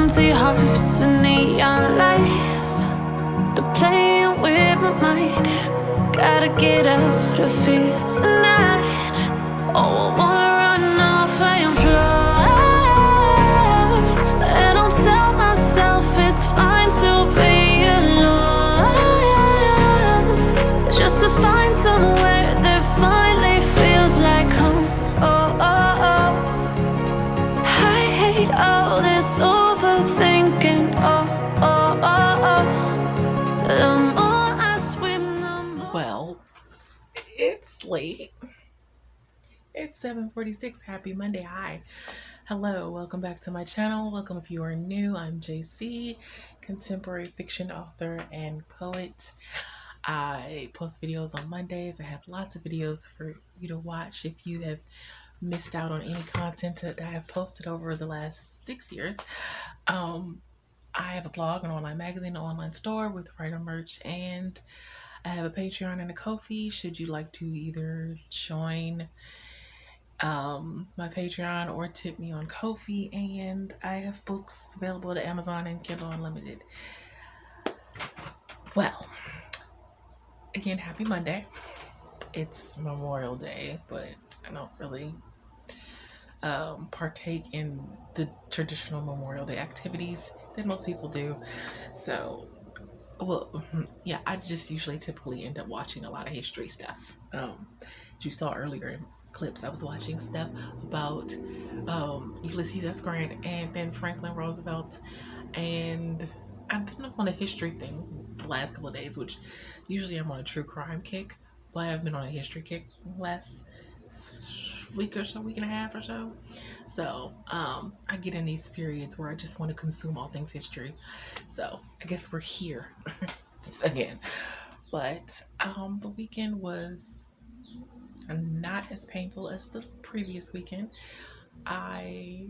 empty hearts and neon lights. They're playing with my mind. Gotta get out of here tonight. Oh, I wanna run off and fly. And I'll tell myself it's fine to be alone, just to find somewhere that finally feels like home. Oh, oh, oh. I hate all this overthinking. Oh, oh, oh, oh. The more I swim, the more. Well, it's late. It's 7:46. Happy Monday. Hi. Hello. Welcome back to my channel. Welcome if you are new. I'm JC, contemporary fiction author and poet. I post videos on Mondays. I have lots of videos for you to watch if you have missed out on any content that I have posted over the last 6 years. I have a blog, an online magazine, an online store with writer merch, and I have a Patreon and a Ko-fi should you like to either join my Patreon or tip me on Ko-fi. And I have books available at Amazon and Kindle Unlimited. Well, again, happy Monday. It's Memorial Day, but I don't really partake in the traditional Memorial Day activities that most people do. So, well, yeah, I just typically end up watching a lot of history stuff. As you saw earlier in clips, I was watching stuff about Ulysses S. Grant and then Franklin Roosevelt, and I've been on a history thing the last couple of days, which usually I'm on a true crime kick, but I've been on a history kick last week and a half or so. So I get in these periods where I just want to consume all things history. So I guess we're here again. But the weekend was not as painful as the previous weekend. I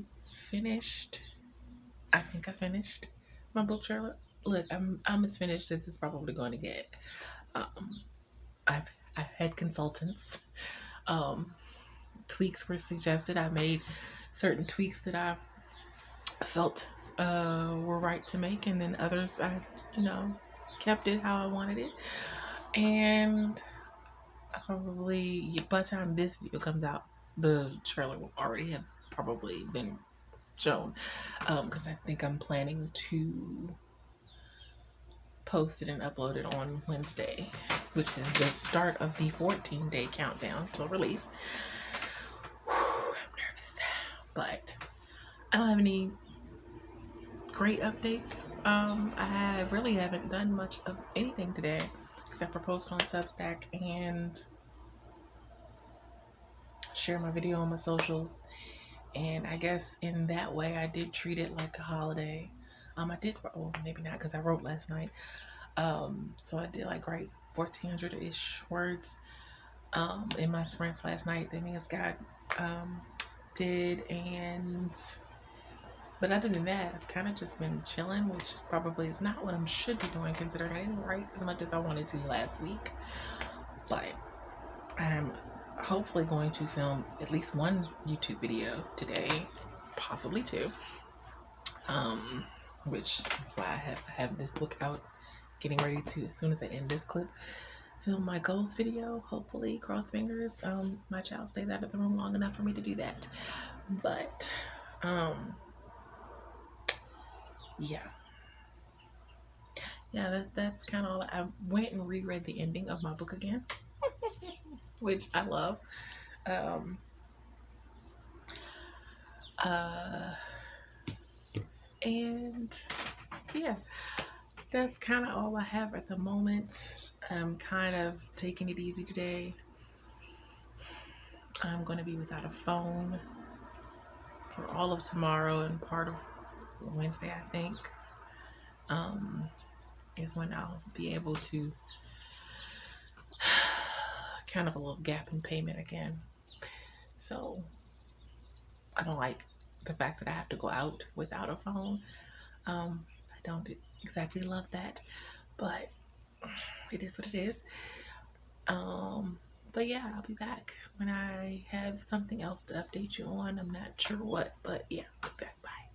think I finished my book trailer. Look, I'm as finished as it's probably going to get. I've had consultants. Tweaks were suggested. I made certain tweaks that I felt were right to make, and then others I kept it how I wanted it. And probably by the time this video comes out, the trailer will already have probably been shown, because I think I'm planning to post it and upload it on Wednesday, which is the start of the 14-day countdown till release. I'm nervous, but I don't have any great updates. I really haven't done much of anything today except for post on Substack and share my video on my socials. And I guess in that way I did treat it like a holiday. I did, well, maybe not, because I wrote last night. So I did write 1,400-ish words in my sprints last night. That means God did. But other than that, I've kind of just been chilling, which probably is not what I should be doing, considering I didn't write as much as I wanted to last week. But I'm hopefully going to film at least one YouTube video today, possibly two. Which is why I have this book out, getting ready to, as soon as I end this clip, film my goals video. Hopefully, cross fingers, my child stays out of the room long enough for me to do that. But yeah, that's kind of all. I went and reread the ending of my book again, which I love. And yeah, that's kind of all I have at the moment. I'm kind of taking it easy today. I'm going to be without a phone for all of tomorrow and part of Wednesday, I think, is when I'll be able to kind of a little gap in payment again. So I don't like the fact that I have to go out without a phone. I don't exactly love that, but it is what it is. But yeah, I'll be back when I have something else to update you on. I'm not sure what, but yeah, I'll be back. Bye.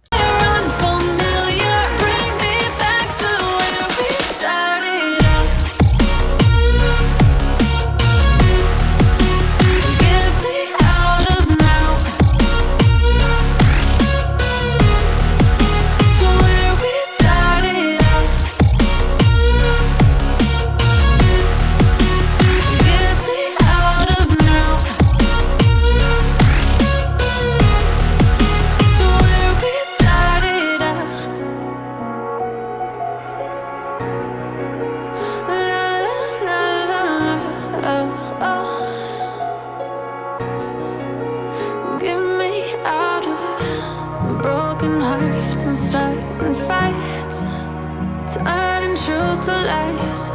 turning truth to lies.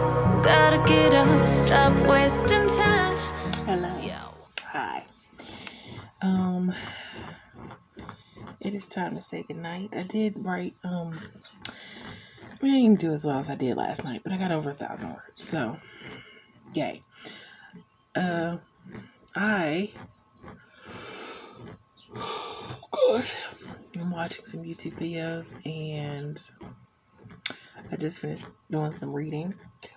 Gotta get up, stop wasting time. Hello. Hi. It is time to say goodnight. I did write, I didn't do as well as I did last night, but I got over 1,000 words, so, yay. I'm watching some YouTube videos, and I just finished doing some reading.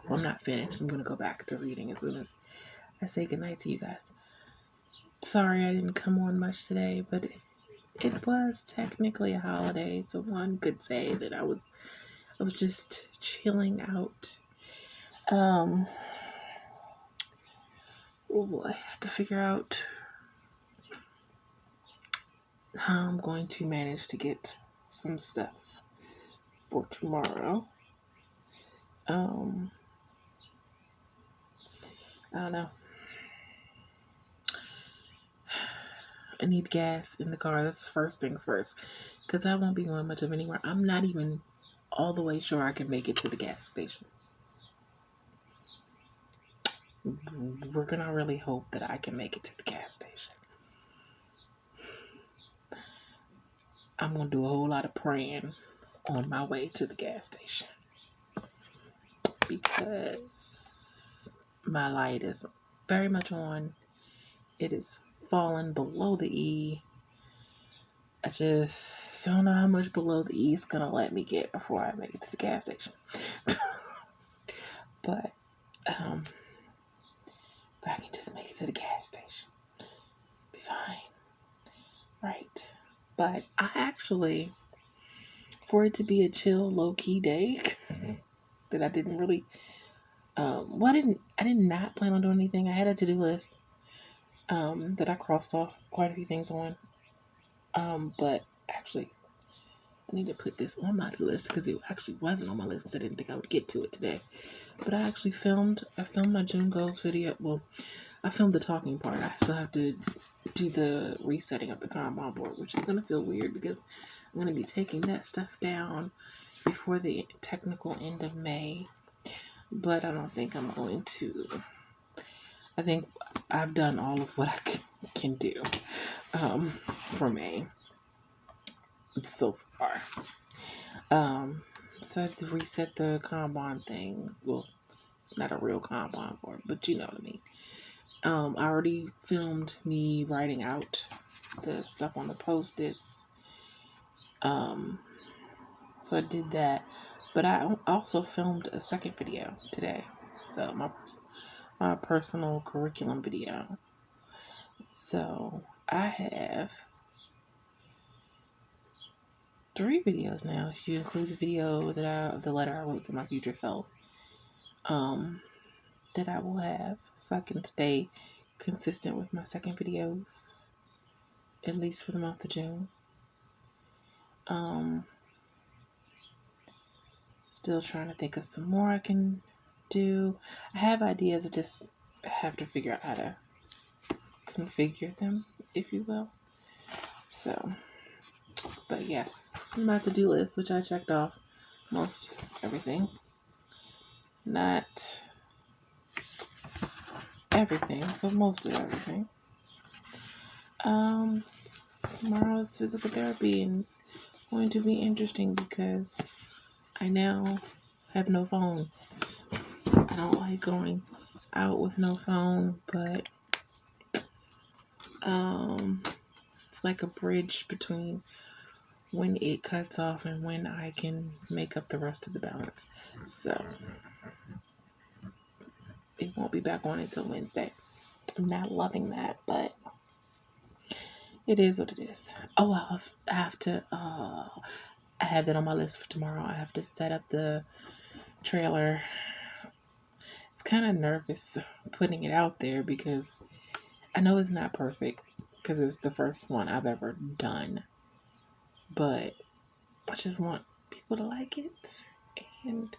Well, I'm not finished. I'm going to go back to reading as soon as I say goodnight to you guys. Sorry I didn't come on much today, but it was technically a holiday, so one could say that I was just chilling out. Oh boy, I have to figure out how I'm going to manage to get some stuff for tomorrow. I don't know. I need gas in the car. That's first things first, because I won't be going much of anywhere. I'm not even all the way sure I can make it to the gas station. We're gonna really hope that I can make it to the gas station. I'm gonna do a whole lot of praying on my way to the gas station, because my light is very much on. It is falling below the E. I just don't know how much below the E is gonna let me get before I make it to the gas station. But if I can just make it to the gas station, be fine. Right. But I actually, for it to be a chill, low-key day, that I didn't really, I did not plan on doing anything. I had a to-do list that I crossed off quite a few things on. But actually, I need to put this on my list because it actually wasn't on my list because I didn't think I would get to it today. But I actually filmed my June goals video. Well, I filmed the talking part. I still have to do the resetting of the Kanban board, which is going to feel weird because I'm going to be taking that stuff down before the technical end of May. But I don't think I'm going to. I think I've done all of what I can do for May so far. So I have to reset the Kanban thing. Well, it's not a real Kanban board, but you know what I mean. I already filmed me writing out the stuff on the Post-its. So I did that, but I also filmed a second video today. So my personal curriculum video. So I have 3 videos now, if you include the video the letter I wrote to my future self, that I will have, so I can stay consistent with my second videos, at least for the month of June. Still trying to think of some more I can do. I have ideas, I just have to figure out how to configure them, if you will. So, but yeah, my to-do list, which I checked off most everything. Not everything, but most of everything. Tomorrow is physical therapy, and it's going to be interesting because I now have no phone. I don't like going out with no phone, but it's like a bridge between when it cuts off and when I can make up the rest of the balance. So it won't be back on until Wednesday. I'm not loving that, but it is what it is. Oh, I have to, I have that on my list for tomorrow. I have to set up the trailer. It's kind of nervous putting it out there because I know it's not perfect because it's the first one I've ever done. But I just want people to like it and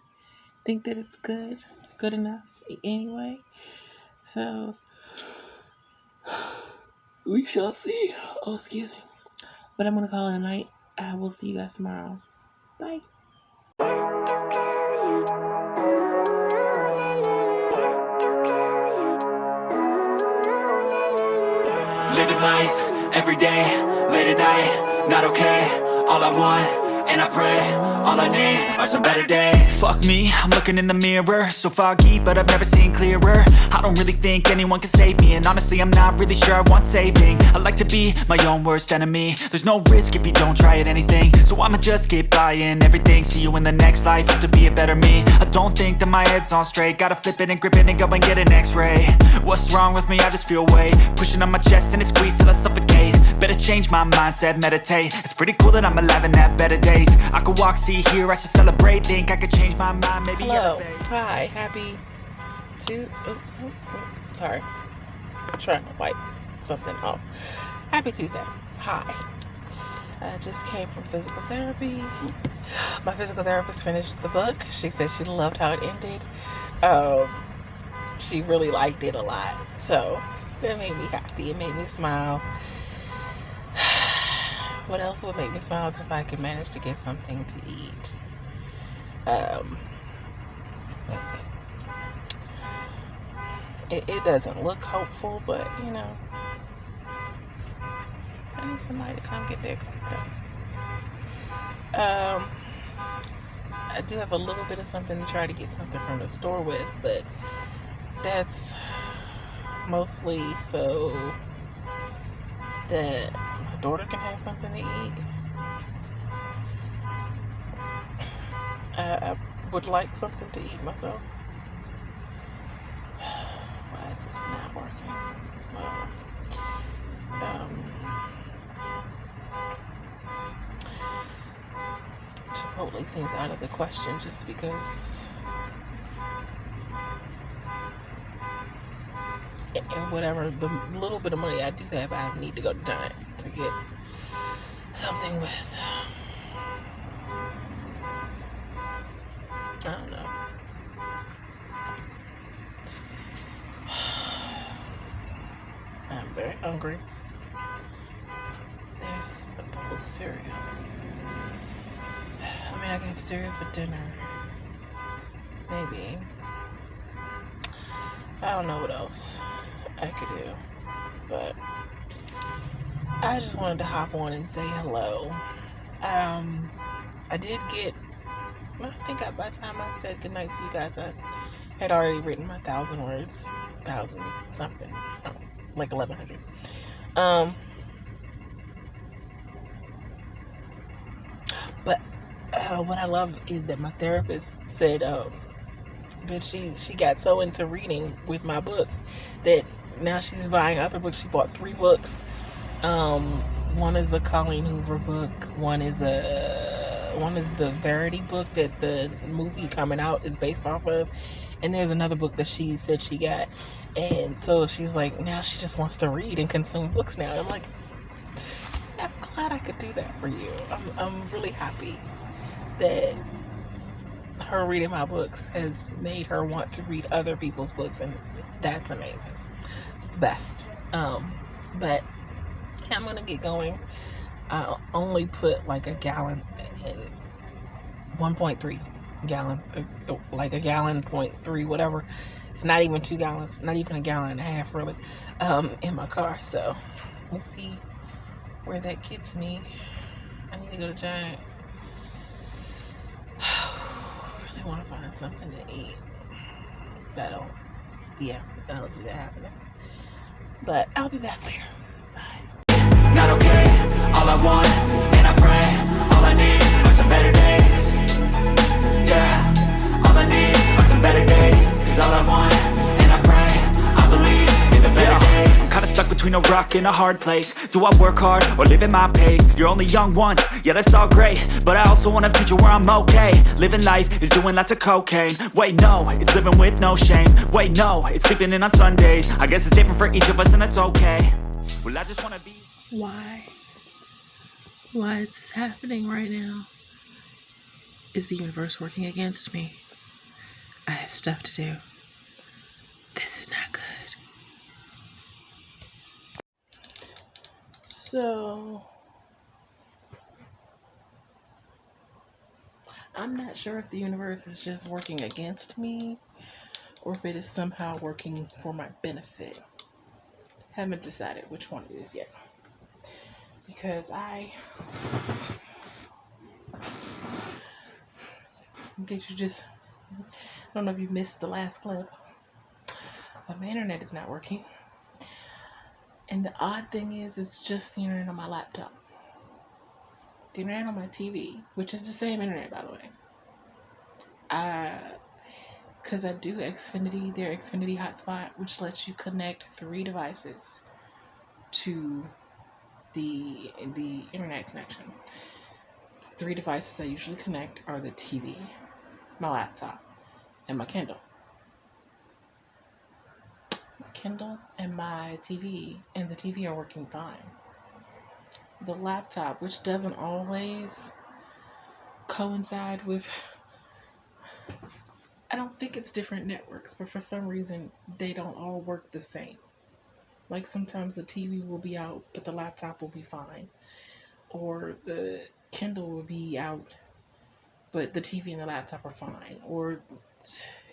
think that it's good enough anyway. So we shall see. Oh, excuse me. But I'm going to call it a night. I will see you guys tomorrow. Bye. life, every day, late at night, not okay. All I want, and I pray, all I need are some better days. Fuck me, I'm looking in the mirror, so foggy, but I've never seen clearer. I don't really think anyone can save me, and honestly I'm not really sure I want saving. I like to be my own worst enemy. There's no risk if you don't try at anything, so I'ma just keep buying everything. See you in the next life, have to be a better me. I don't think that my head's on straight, gotta flip it and grip it and go and get an x-ray. What's wrong with me? I just feel weight pushing on my chest and it squeezes till I suffocate. Better change my mindset, meditate. It's pretty cool that I'm alive and have better days. I could walk, see, hear, I should celebrate. Think I could change my mind, maybe. Hello, elevate. hi, happy sorry, I'm trying to wipe something off. Happy Tuesday. Hi. I just came from physical therapy. My physical therapist finished the book. She said she loved how it ended. She really liked it a lot. So it made me happy. It made me smile. What else would make me smile is if I could manage to get something to eat. It doesn't look hopeful, but you know, I need somebody to come get their car done. I do have a little bit of something to try to get something from the store with, but that's mostly so that my daughter can have something to eat. I would like something to eat myself. Why is this not working? Chipotle seems out of the question just because, and whatever the little bit of money I do have, I need to go to Giant to get something with, I don't know. I'm very hungry. There's a bowl of cereal. I mean, I can have cereal for dinner. Maybe. I don't know what else I could do. But I just wanted to hop on and say hello. I did get, I think by the time I said goodnight to you guys, I had already written my 1,000 words. 1,000 something. Like 1,100. But what I love is that my therapist said that she got so into reading with my books that now she's buying other books. She bought 3 books. One is a Colleen Hoover book. One is the Verity book that the movie coming out is based off of. And there's another book that she said she got. And so she's like, now she just wants to read and consume books now. I'm like, I'm glad I could do that for you. I'm really happy that her reading my books has made her want to read other people's books, and that's amazing. It's the best. But yeah, I'm gonna get going. I only put like a gallon in 1.3 gallon, like a gallon 0.3, whatever. It's not even 2 gallons, not even a gallon and a half really, in my car. So we'll see where that gets me. I need to go to Giant. Really want to find something to eat. That'll see that happening. But I'll be back later. Bye. Not okay, all I want, and I pray, all I need are some better days. Yeah, all I need are some better days. Cause all I want, and I pray, I believe in the better days. I'm kinda stuck between a rock and a hard place. Do I work hard or live at my pace? You're only young once, yeah that's all great, but I also want a future where I'm okay. Living life is doing lots of cocaine. Wait no, it's living with no shame. Wait no, it's sleeping in on Sundays. I guess it's different for each of us and that's okay. Well I just wanna be. Why? Why is this happening right now? Is the universe working against me? I have stuff to do. This is not good. So, I'm not sure if the universe is just working against me or if it is somehow working for my benefit. Haven't decided which one it is yet. Because in case you just, I don't know if you missed the last clip, but my internet is not working. And the odd thing is, it's just the internet on my laptop. The internet on my TV, which is the same internet, by the way. Because I do Xfinity, their Xfinity hotspot, which lets you connect 3 devices to the internet connection. 3 devices I usually connect are the TV, my laptop, and my Kindle. My Kindle and my TV and the TV are working fine. The laptop, which doesn't always coincide with, I don't think it's different networks, but for some reason they don't all work the same. Like sometimes the TV will be out, but the laptop will be fine. Or the Kindle will be out, but the TV and the laptop are fine. Or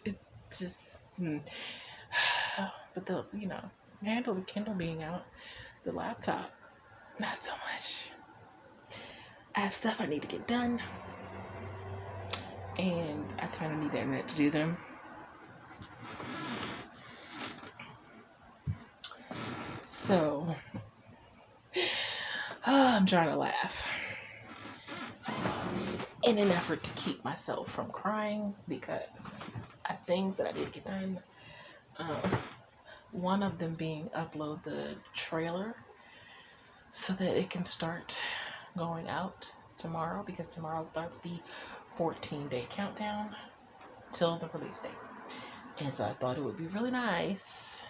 it just, but handle the Kindle being out, the laptop, not so much. I have stuff I need to get done, and I kind of need the internet to do them. So, I'm trying to laugh in an effort to keep myself from crying because I have things that I need to get done. One of them being upload the trailer so that it can start going out tomorrow, because tomorrow starts the 14-day countdown till the release date. And so I thought it would be really nice.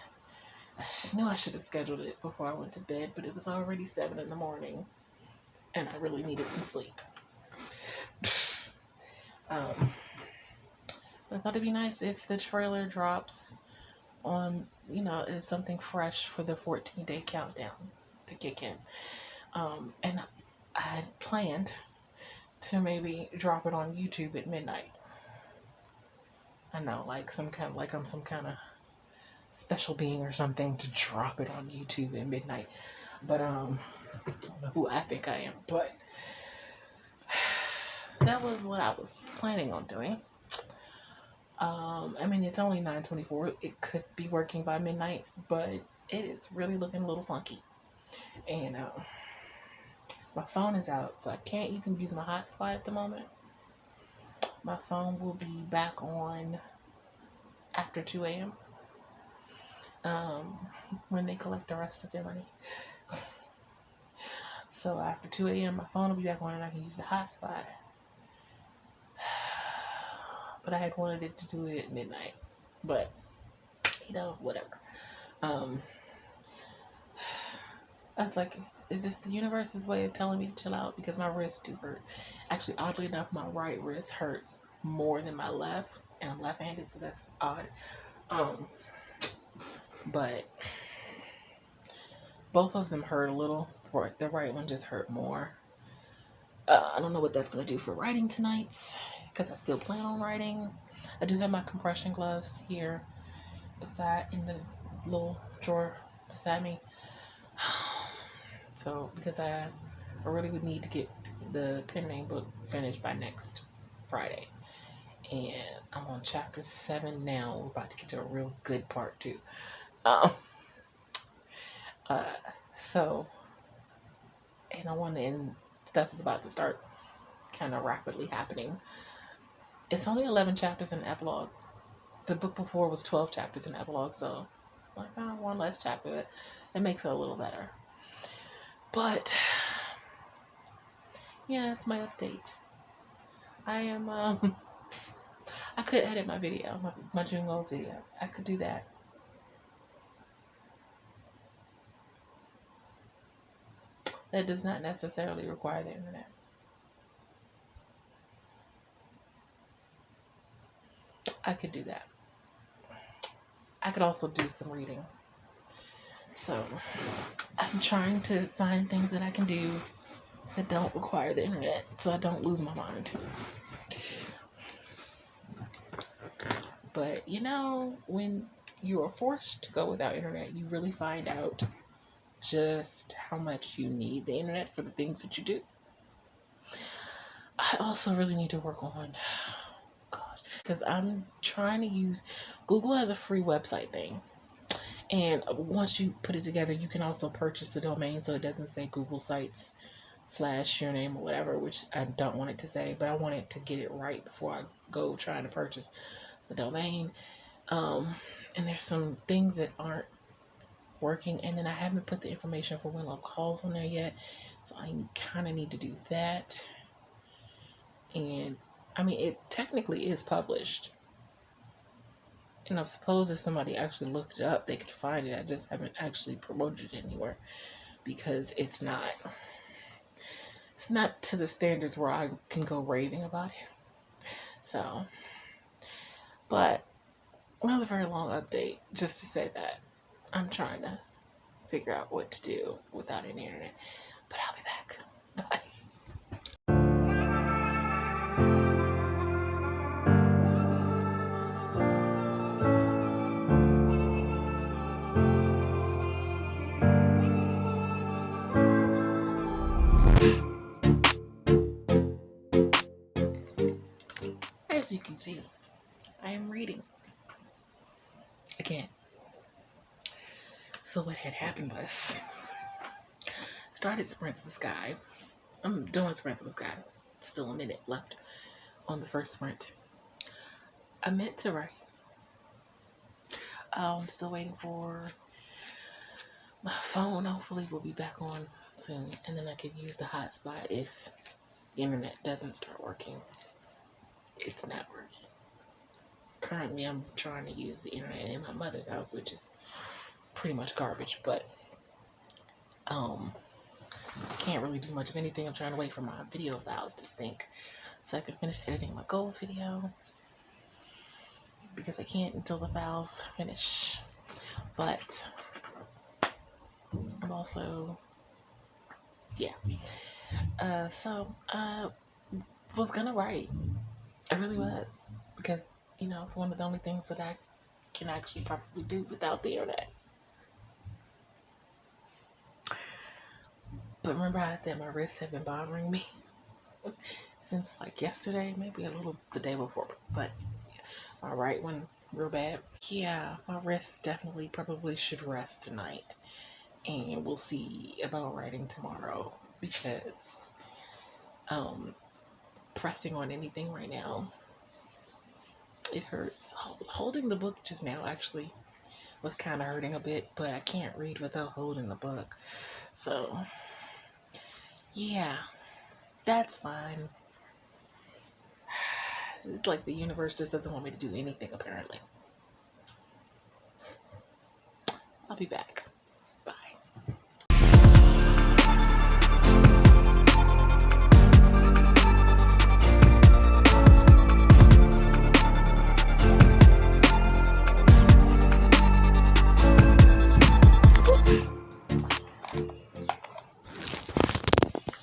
I knew I should have scheduled it before I went to bed, but it was already 7 in the morning and I really needed some sleep. But I thought it'd be nice if the trailer drops on, is something fresh for the 14-day countdown to kick in. And I had planned to maybe drop it on YouTube at midnight. I know, like I'm some kind of special being or something to drop it on YouTube at midnight. But I don't know who I think I am, but that was what I was planning on doing. It's only 9:24. It could be working by midnight, but it is really looking a little funky. And my phone is out, so I can't even use my hotspot at the moment. My phone will be back on after 2 a.m. When they collect the rest of their money. So after 2 a.m. my phone will be back on and I can use the hotspot. But I had wanted it to do it at midnight. But, whatever. I was like, is this the universe's way of telling me to chill out? Because my wrists do hurt. Actually, oddly enough, my right wrist hurts more than my left. And I'm left-handed, so that's odd. But both of them hurt a little. The right one just hurt more. I don't know what that's going to do for writing tonight, because I still plan on writing. I do have my compression gloves here in the little drawer beside me. So, because I really would need to get the pen name book finished by next Friday. And I'm on chapter 7 now. We're about to get to a real good part too. And stuff is about to start kind of rapidly happening. It's only 11 chapters in the epilogue. The book before was 12 chapters in the epilogue, so one less chapter. That makes it a little better. But yeah, that's my update. I am I could edit my video, my June goals video. I could do that. That does not necessarily require the internet. I could do that. I could also do some reading. So I'm trying to find things that I can do that don't require the internet, so I don't lose my mind. But when you are forced to go without internet, you really find out just how much you need the internet for the things that you do. I also really need to work on, gosh, because I'm trying to use, Google has a free website thing. And once you put it together, you can also purchase the domain so it doesn't say Google Sites / your name or whatever, which I don't want it to say, but I want it to get it right before I go trying to purchase the domain. And there's some things that aren't working, and then I haven't put the information for When Love Calls on there yet, so I kind of need to do that. And I mean, it technically is published, and I suppose if somebody actually looked it up, they could find it. I just haven't actually promoted it anywhere because it's not to the standards where I can go raving about it. So, but that was a very long update just to say that I'm trying to figure out what to do without any internet. But I'll be back. Bye. As you can see, I am reading again. So what had happened was, started Sprints with Sky. I'm doing Sprints with Sky. Still a minute left on the first sprint. I meant to write. I'm still waiting for my phone. Hopefully will be back on soon, and then I could use the hotspot if the internet doesn't start working. It's not working. Currently, I'm trying to use the internet in my mother's house, which is pretty much garbage, but can't really do much of anything. I'm trying to wait for my video files to sync so I can finish editing my goals video, because I can't until the files finish. But I'm also, so I was gonna write. I really was, because it's one of the only things that I can actually probably do without the internet. But remember how I said my wrists have been bothering me since like yesterday, maybe a little the day before, but my right one real bad. Yeah, my wrist definitely probably should rest tonight, and we'll see about writing tomorrow, because pressing on anything right now, it hurts. Holding the book just now actually was kind of hurting a bit, but I can't read without holding the book. So, yeah, that's fine. It's like the universe just doesn't want me to do anything, apparently. I'll be back. Bye.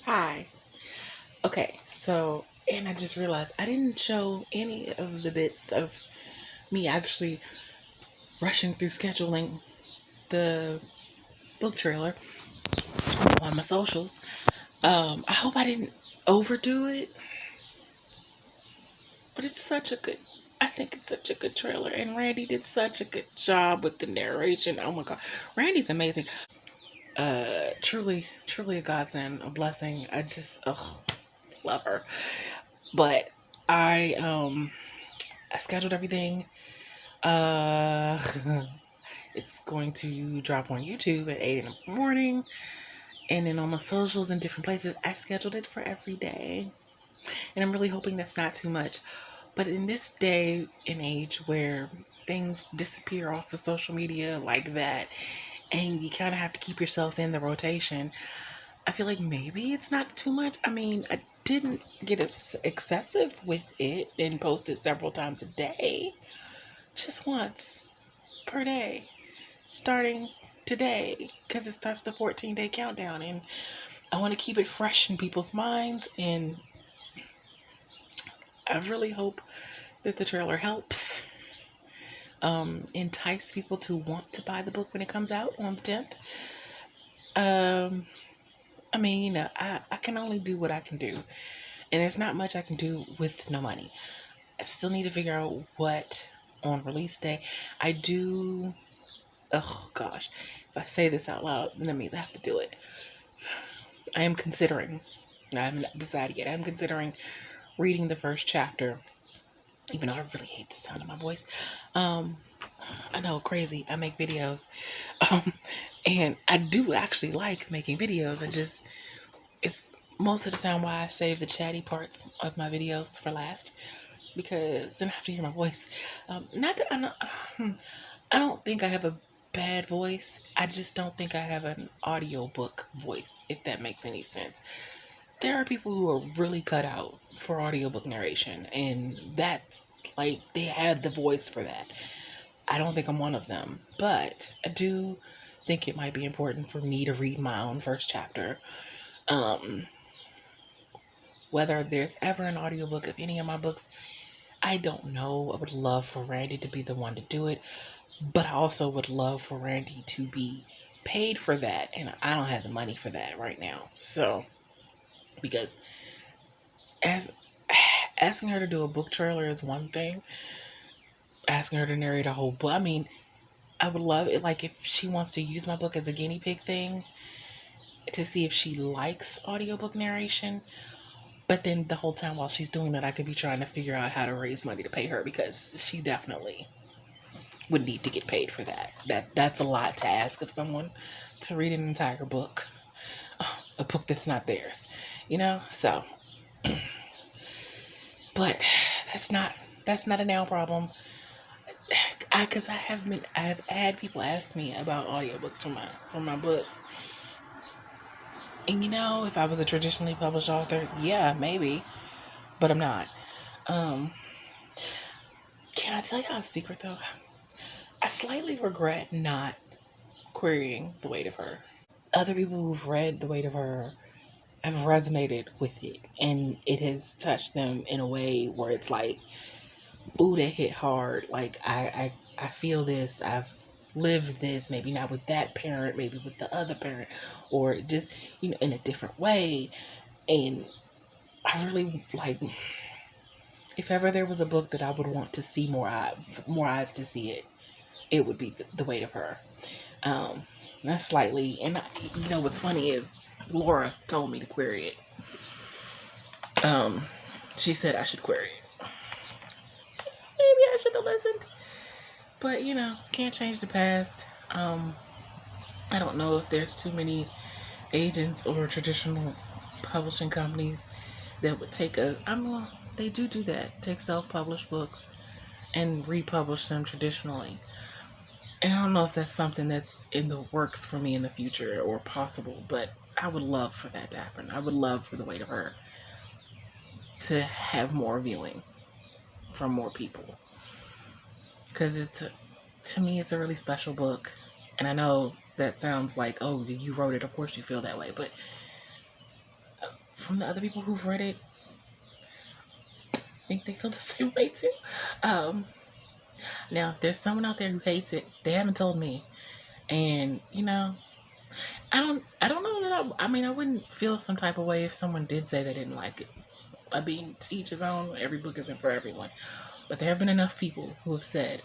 Hi. Okay, so, and I just realized I didn't show any of the bits of me actually rushing through scheduling the book trailer on my socials. I hope I didn't overdo it, but I think it's such a good trailer, and Randy did such a good job with the narration. Oh my God, Randy's amazing. Truly a godsend, a blessing. I just, love her. But I scheduled everything. It's going to drop on YouTube at 8 in the morning, and then on my socials and different places, I scheduled it for every day. And I'm really hoping that's not too much. But in this day and age where things disappear off of social media like that, and you kind of have to keep yourself in the rotation, I feel like maybe it's not too much. I mean, I didn't get excessive with it and post it several times a day. Just once per day, starting today, because it starts the 14-day countdown, and I want to keep it fresh in people's minds, and I really hope that the trailer helps entice people to want to buy the book when it comes out on the 10th. I mean, I can only do what I can do. And there's not much I can do with no money. I still need to figure out what on release day. I do. Oh gosh, if I say this out loud, then that means I have to do it. I am considering. I haven't decided yet. I'm considering reading the first chapter. Even though I really hate the sound of my voice. I know, crazy. I make videos. And I do actually like making videos. It's most of the time why I save the chatty parts of my videos for last. Because then I have to hear my voice. Not that I don't think I have a bad voice. I just don't think I have an audiobook voice, if that makes any sense. There are people who are really cut out for audiobook narration, and that's like, they have the voice for that. I don't think I'm one of them, but I do think it might be important for me to read my own first chapter. Whether there's ever an audiobook of any of my books, I don't know. I would love for Randy to be the one to do it, but I also would love for Randy to be paid for that, and I don't have the money for that right now. So, because asking her to do a book trailer is one thing. Asking her to narrate a whole book, I mean, I would love it, like, if she wants to use my book as a guinea pig thing, to see if she likes audiobook narration. But then the whole time while she's doing that, I could be trying to figure out how to raise money to pay her, because she definitely would need to get paid for that. That's a lot to ask of someone, to read an entire book. A book that's not theirs, so. But that's not a now problem. Because I've had people ask me about audiobooks for my books. And if I was a traditionally published author, yeah, maybe. But I'm not. Can I tell you a secret though? I slightly regret not querying The Weight of Her. Other people who've read The Weight of Her have resonated with it, and it has touched them in a way where it's like, ooh, that hit hard. Like, I feel this. I've lived this, maybe not with that parent, maybe with the other parent, or just, in a different way. And I really, like, if ever there was a book that I would want to see more eyes to see it, it would be The Weight of Her. That's slightly, and what's funny is Laura told me to query it. She said I should query it. Maybe I should have listened. But, can't change the past. I don't know if there's too many agents or traditional publishing companies that would take they do that. Take self-published books and republish them traditionally. And I don't know if that's something that's in the works for me in the future or possible, but I would love for that to happen. I would love for The Weight of Her to have more viewing from more people. Because to me, it's a really special book. And I know that sounds like, oh, you wrote it, of course you feel that way. But from the other people who've read it, I think they feel the same way too. Now, if there's someone out there who hates it, they haven't told me. And, I don't know that I wouldn't feel some type of way if someone did say they didn't like it. I mean, to each his own. Every book isn't for everyone. But there have been enough people who have said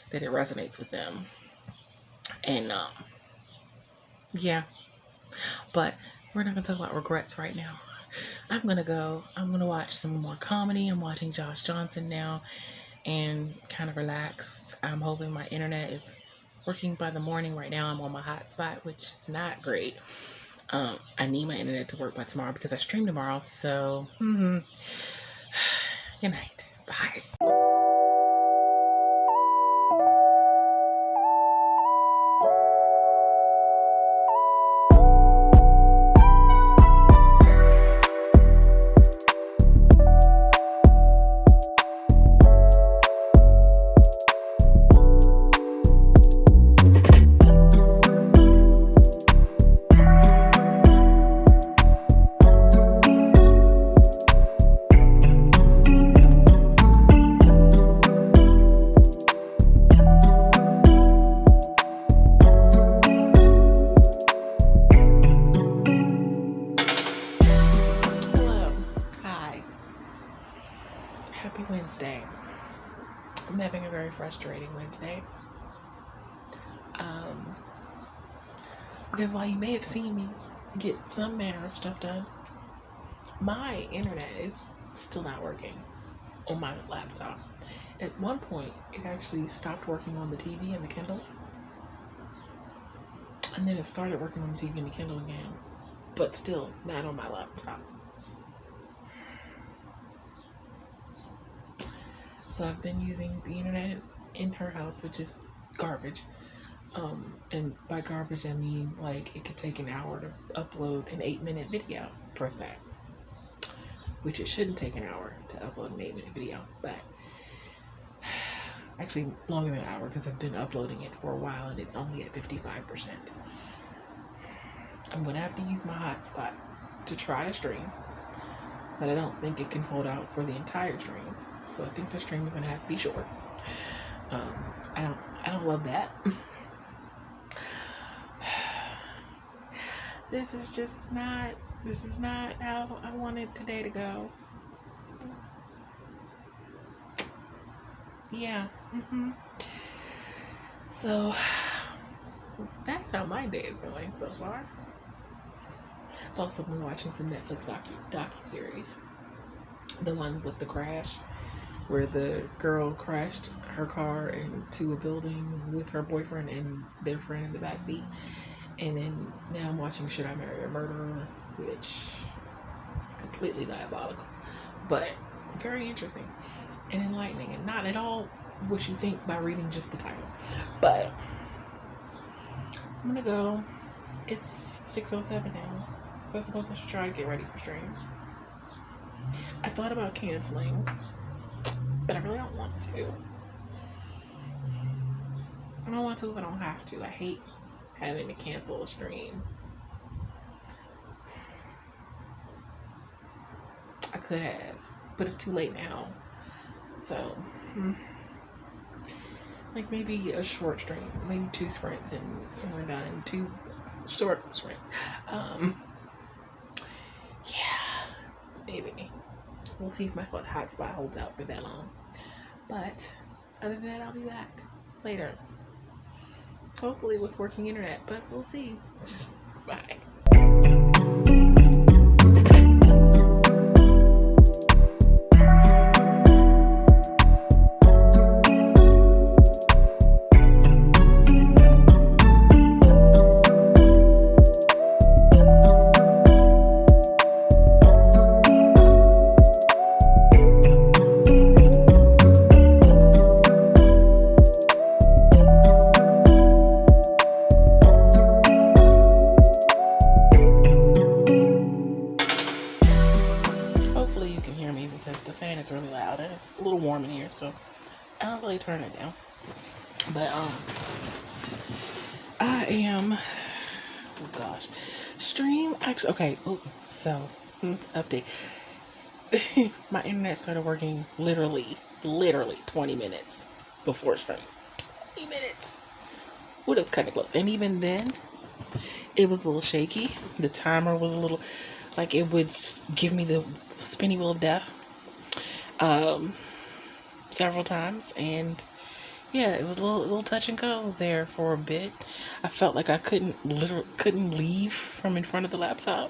that it resonates with them. And, yeah. But we're not going to talk about regrets right now. I'm going to watch some more comedy. I'm watching Josh Johnson now and kind of relax. I'm hoping my internet is working by the morning. Right now I'm on my hotspot, which is not great. I need my internet to work by tomorrow because I stream tomorrow. So, good night. Bye. I'm having a very frustrating Wednesday. Because while you may have seen me get some manner of stuff done, my internet is still not working on my laptop. At one point, it actually stopped working on the TV and the Kindle. And then it started working on the TV and the Kindle again, but still not on my laptop. So I've been using the internet in her house, which is garbage. And by garbage, I mean like it could take an hour to upload an 8-minute video per se, which it shouldn't take an hour to upload an 8-minute video, but actually longer than an hour because I've been uploading it for a while and it's only at 55%. I'm gonna have to use my hotspot to try to stream, but I don't think it can hold out for the entire stream. So I think the stream is gonna have to be short. I don't love that. This is not how I wanted today to go. Yeah. So that's how my day is going so far. I've also been watching some Netflix docu-series. The one with the crash, where the girl crashed her car into a building with her boyfriend and their friend in the backseat. And then now I'm watching Should I Marry a Murderer, which is completely diabolical, but very interesting and enlightening, and not at all what you think by reading just the title. But I'm gonna go. It's 6:07 now, so I suppose I should try to get ready for stream. I thought about canceling, but I really don't want to. I don't want to if I don't have to. I hate having to cancel a stream. I could have, but it's too late now. So, like maybe a short stream, maybe 2 sprints and we're done. 2 short sprints. Yeah, maybe. We'll see if my hotspot holds out for that long. But other than that, I'll be back later. Hopefully with working internet, but we'll see. Bye. It's really loud and it's a little warm in here, so I don't really turn it down. But I am, oh gosh, stream actually, okay. So update. My internet started working literally 20 minutes before stream. 20 minutes. Well, it was kind of close, and even then it was a little shaky. The timer was a little, like, it would give me the spinny wheel of death several times, and yeah, it was a little touch and go there for a bit. I felt like I couldn't leave from in front of the laptop,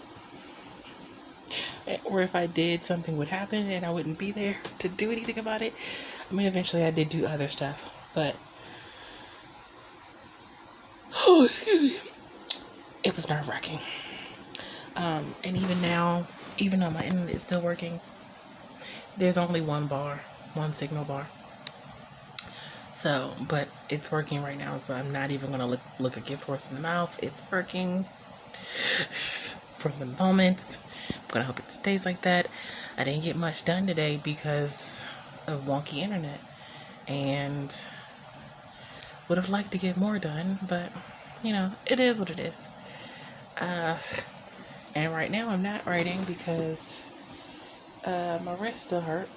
or if I did, something would happen and I wouldn't be there to do anything about it. I mean, eventually I did do other stuff, but excuse me, it was nerve-wracking. And even now, even though my internet is still working, there's only one signal bar. So, but it's working right now, so I'm not even gonna look a gift horse in the mouth. It's working for the moment. I'm gonna hope it stays like that. I didn't get much done today because of wonky internet, and would have liked to get more done, but you know, it is what it is. And right now I'm not writing because my wrist still hurt,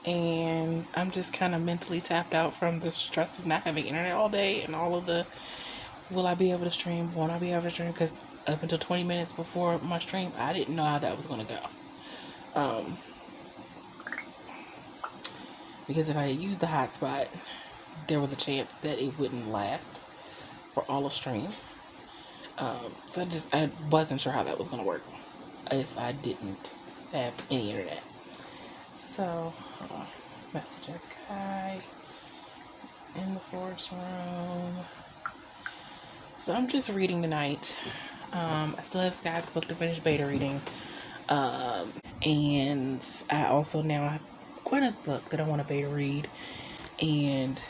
and I'm just kind of mentally tapped out from the stress of not having internet all day and all of the, will I be able to stream, won't I be able to stream, because up until 20 minutes before my stream, I didn't know how that was going to go. because if I had used the hotspot, there was a chance that it wouldn't last for all of stream. So I wasn't sure how that was going to work if I didn't have any internet. So, messages guy in the forest room. So I'm just reading tonight. I still have Sky's book to finish beta reading. And I also now have Gwenna's book that I want to beta read. And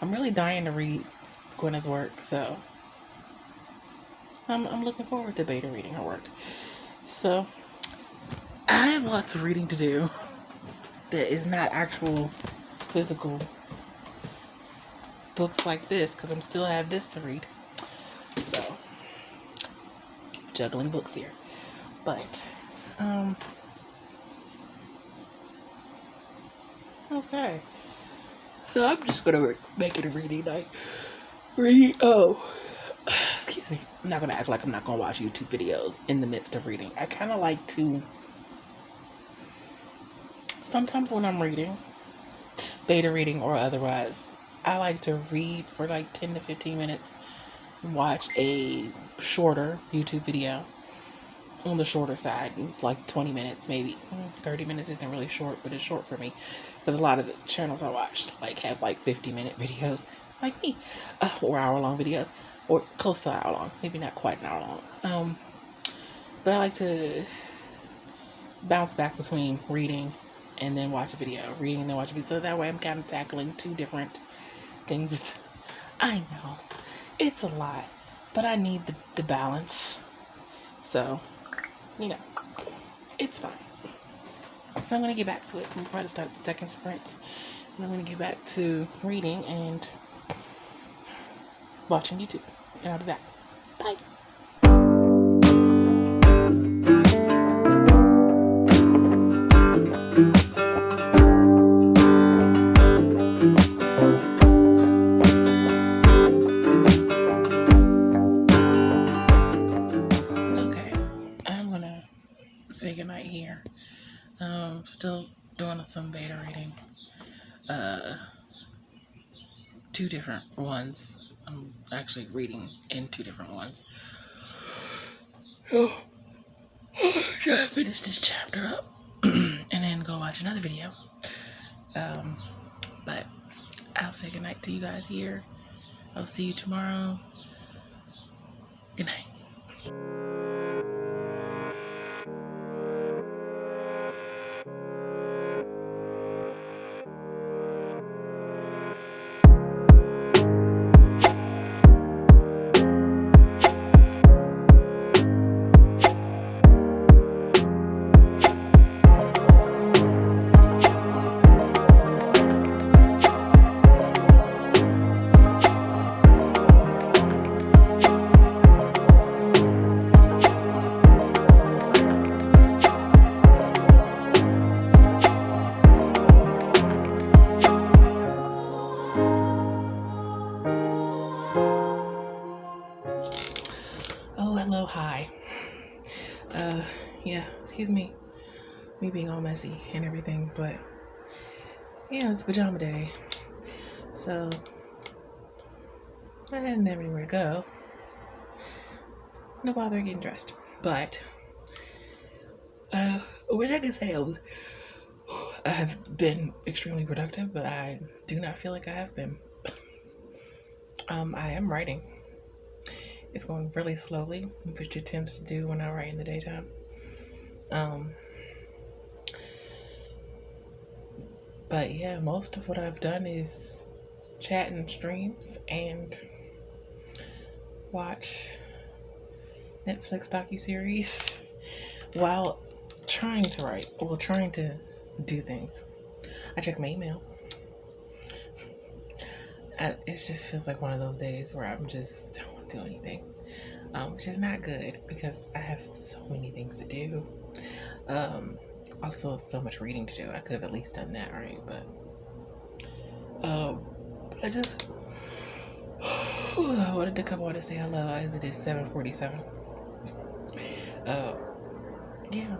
I'm really dying to read Gwenna's work, so I'm looking forward to beta reading her work. So I have lots of reading to do that is not actual physical books like this, because I'm still have this to read. So juggling books here. But okay. So I'm just gonna make it a reading night. Excuse me. I'm not gonna act like I'm not gonna watch YouTube videos in the midst of reading. I kinda like to, sometimes when I'm reading, beta reading or otherwise, I like to read for like 10 to 15 minutes and watch a shorter YouTube video on the shorter side, like 20 minutes, maybe 30 minutes isn't really short, but it's short for me because a lot of the channels I watched like have like 50-minute videos like me, or hour-long videos, or close to an hour long, maybe not quite an hour long. But I like to bounce back between reading and then watch a video, reading and then watch a video, so that way I'm kind of tackling two different things. I know it's a lot, but I need the balance, so you know, it's fine. So I'm going to get back to it. I'm going to start the second sprint. And I'm going to get back to reading and watching YouTube. And I'll be back. Bye. Okay. I'm going to say goodnight here. Still doing some beta reading. Two different ones. I'm actually reading in two different ones. Oh, should I finish this chapter up and then go watch another video? But I'll say goodnight to you guys here. I'll see you tomorrow. Good night. Hello, hi. Yeah, excuse me being all messy and everything, but yeah, it's pajama day, so I didn't have anywhere to go. No bother getting dressed, but what I can say, I have been extremely productive, but I do not feel like I have been. I am writing. It's going really slowly, which it tends to do when I write in the daytime. But yeah, most of what I've done is chat and streams and watch Netflix docuseries while trying to write, or trying to do things. I check my email. It just feels like one of those days where I'm just don't want to do anything, which is not good because I have so many things to do. Also, so much reading to do. I could have at least done that, right? But I just wanted to come on and say hello as it is 7:47. Yeah.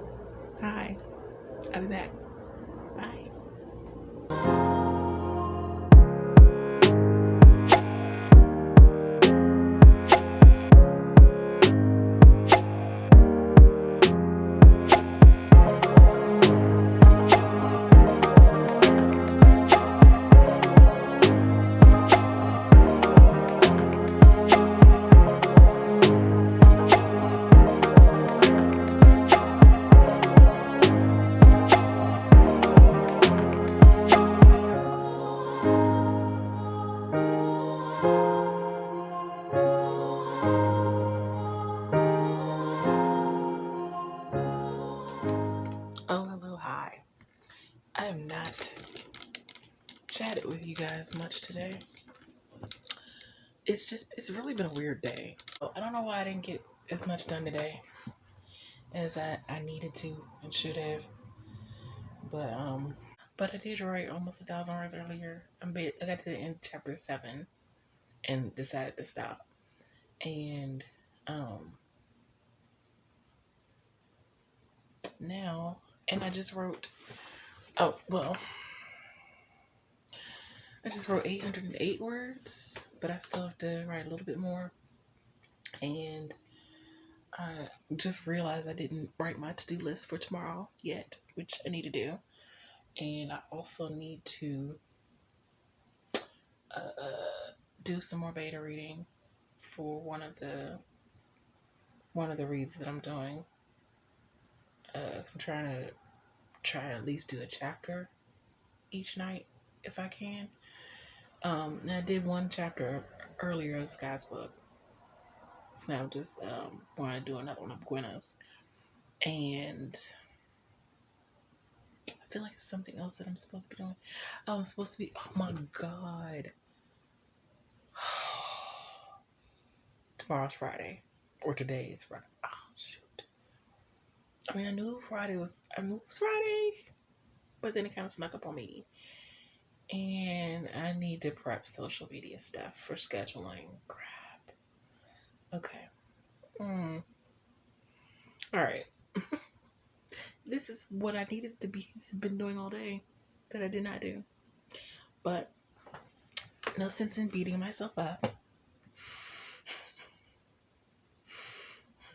Hi. I'll be back. Bye. chatted with you guys much today. It's really been a weird day. I don't know why I didn't get as much done today as I needed to and should have. But I did write almost 1,000 words earlier. I got to the end of chapter 7 and decided to stop. And now, and I just wrote, I just wrote 808 words, but I still have to write a little bit more. And I just realized I didn't write my to-do list for tomorrow yet, which I need to do. And I also need to do some more beta reading for one of the reads that I'm doing. I'm trying to at least do a chapter each night if I can. And I did one chapter earlier of Sky's book, so now I'm just want to do another one of Gwenna's, and I feel like it's something else that I'm supposed to be doing. Oh, I'm supposed to be. Oh my god. Tomorrow's Friday, or today is Friday. Oh shoot! I mean, I knew it was Friday, but then it kind of snuck up on me, and I need to prep social media stuff for scheduling. Crap. Okay. All right. This is what I needed to been doing all day that I did not do, but no sense in beating myself up.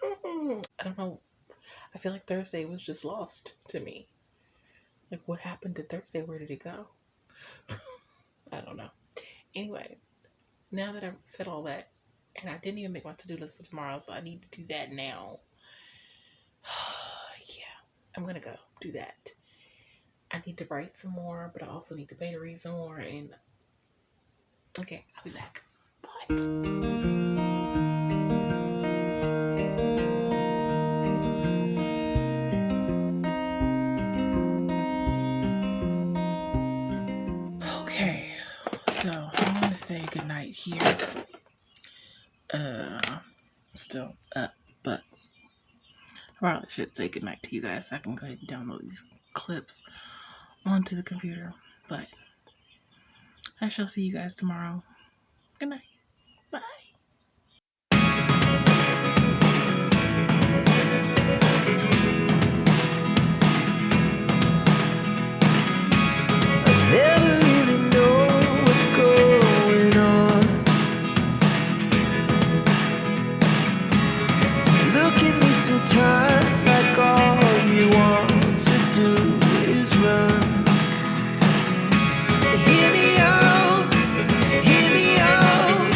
I don't know. I feel like Thursday was just lost to me. Like, what happened to Thursday? Where did it go? I don't know. Anyway, now that I've said all that, and I didn't even make my to-do list for tomorrow, so I need to do that now. Yeah, I'm going to go do that. I need to write some more, but I also need to beta read some more, and okay, I'll be back. Bye. Okay, so I'm going to say goodnight here. Still up, but I probably should say goodnight to you guys so I can go ahead and download these clips onto the computer. But I shall see you guys tomorrow. Good night. Bye. Never really know what's going on. Look at me sometimes like all you want to do is run. Hear me out, hear me out.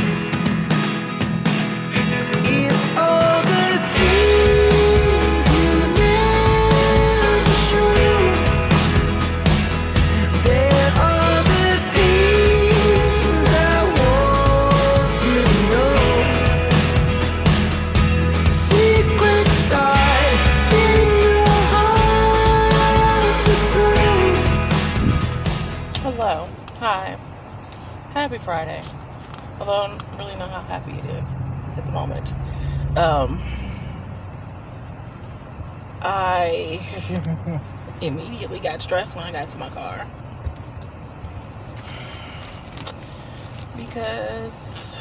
It's all the things you never show. There are the things I want to know. Secrets start in your heart so slow. Hello. Hi. Happy Friday. Although I don't really know how happy it is at the moment. I immediately got stressed when I got to my car. Because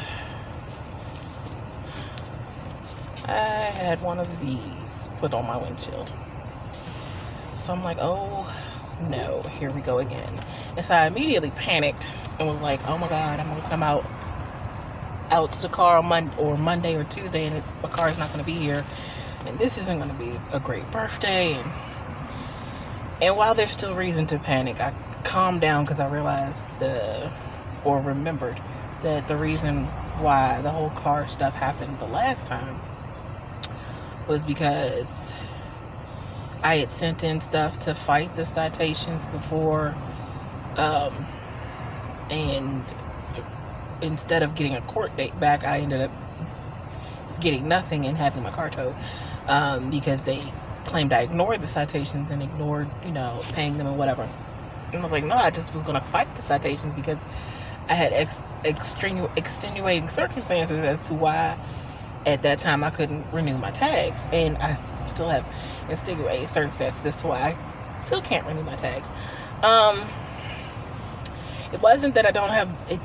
I had one of these put on my windshield. So I'm like, oh no, here we go again. And so I immediately panicked and was like, oh my god, I'm gonna come out to the car on Monday or Tuesday, and my car is not gonna be here, and this isn't gonna be a great birthday. And while there's still reason to panic, I calmed down because I realized remembered that the reason why the whole car stuff happened the last time was because I had sent in stuff to fight the citations before, and instead of getting a court date back, I ended up getting nothing and having my car towed, because they claimed I ignored the citations and ignored, paying them and whatever. And I was like, no, I just was going to fight the citations because I had extenuating circumstances as to why at that time I couldn't renew my tags. And I still have extenuating circumstances as to why I still can't renew my tags. It wasn't that I don't have it.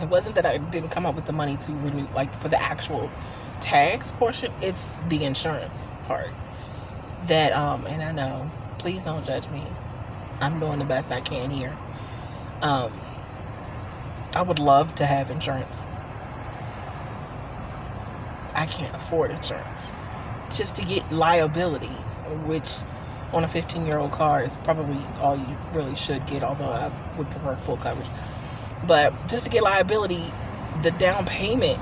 It wasn't that I didn't come up with the money to renew, like for the actual tags portion. It's the insurance part that and I know, please don't judge me. I'm doing the best I can here. I would love to have insurance. I can't afford insurance. Just to get liability, which on a 15-year-old car is probably all you really should get, although I would prefer full coverage. But just to get liability, the down payment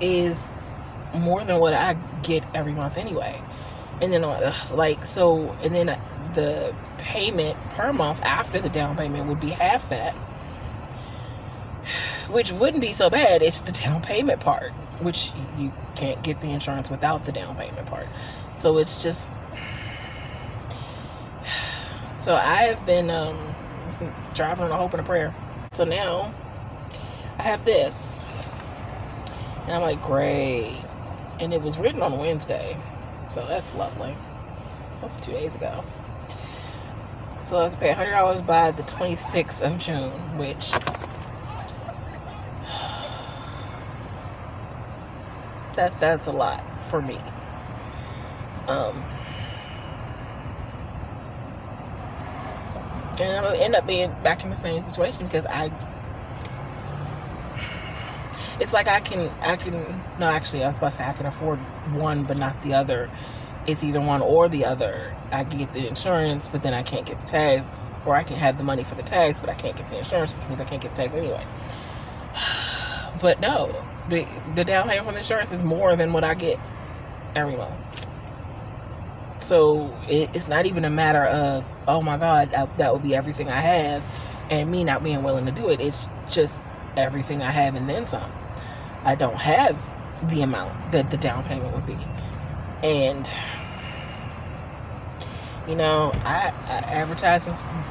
is more than what I get every month anyway. And then and then the payment per month after the down payment would be half that, which wouldn't be so bad. It's the down payment part, which you can't get the insurance without the down payment part. So it's just, so I have been driving on a hope and a prayer. So now I have this, and I'm like, great. And it was written on Wednesday, so that's lovely. That was 2 days ago. So I have to pay $100 by the 26th of June, which that's a lot for me. And I'm gonna end up being back in the same situation because it's like I can no, actually I was about to say I can afford one but not the other. It's either one or the other. I can get the insurance, but then I can't get the tags, or I can have the money for the tags, but I can't get the insurance, which means I can't get the tags anyway. But no, the down payment for the insurance is more than what I get every month. So it's not even a matter of, oh my God, that would be everything I have, and me not being willing to do it. It's just everything I have and then some. I don't have the amount that the down payment would be. And, you know, I advertise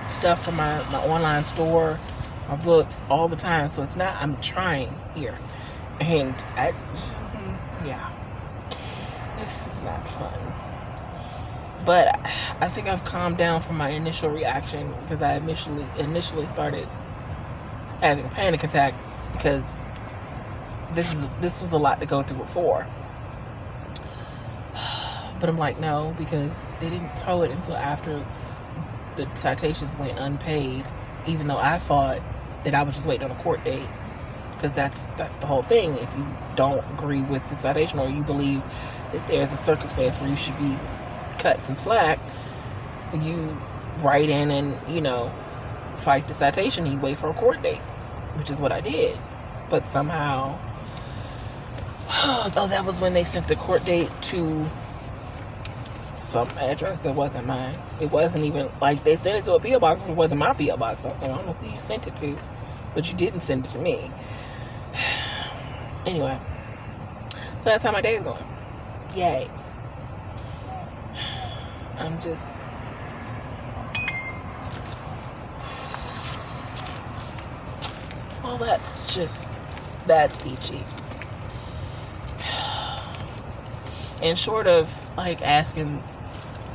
stuff for my online store, my books, all the time. So it's not, I'm trying here. And this is not fun. But I think I've calmed down from my initial reaction because I initially started having a panic attack because this was a lot to go through before. But I'm like, no, because they didn't tow it until after the citations went unpaid, even though I thought that I was just waiting on a court date. Because that's the whole thing. If you don't agree with the citation, or you believe that there's a circumstance where you should be cut some slack, you write in and, you know, fight the citation and you wait for a court date, which is what I did. But somehow, that was when they sent the court date to some address that wasn't mine. It wasn't even, like, they sent it to a P.O. box, but it wasn't my P.O. box. I was like, I don't know who you sent it to, but you didn't send it to me. Anyway, so that's how my day is going. Yay. I'm just, well, that's peachy. And short of, like, asking,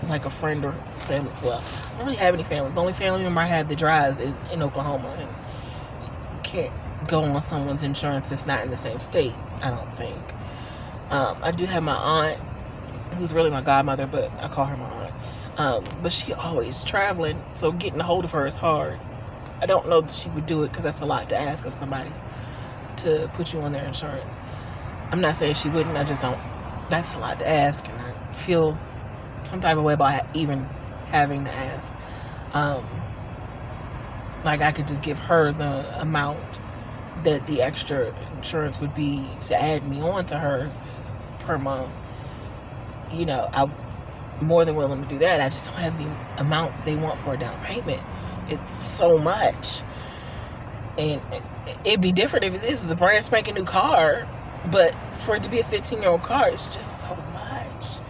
like, a friend or family, well, I don't really have any family. The only family member I have that drives is in Oklahoma, and you can't go on someone's insurance that's not in the same state, I don't think. I do have my aunt, who's really my godmother, but I call her my aunt. But she always traveling, so getting a hold of her is hard. I don't know that she would do it because that's a lot to ask of somebody to put you on their insurance. I'm not saying she wouldn't, I just don't. That's a lot to ask, and I feel some type of way about even having to ask. Like, I could just give her the amount that the extra insurance would be to add me on to hers per month. You know, I'm more than willing to do that. I just don't have the amount they want for a down payment. It's so much. And it'd be different if this is a brand spanking new car, but for it to be a 15-year-old car, it's just so much.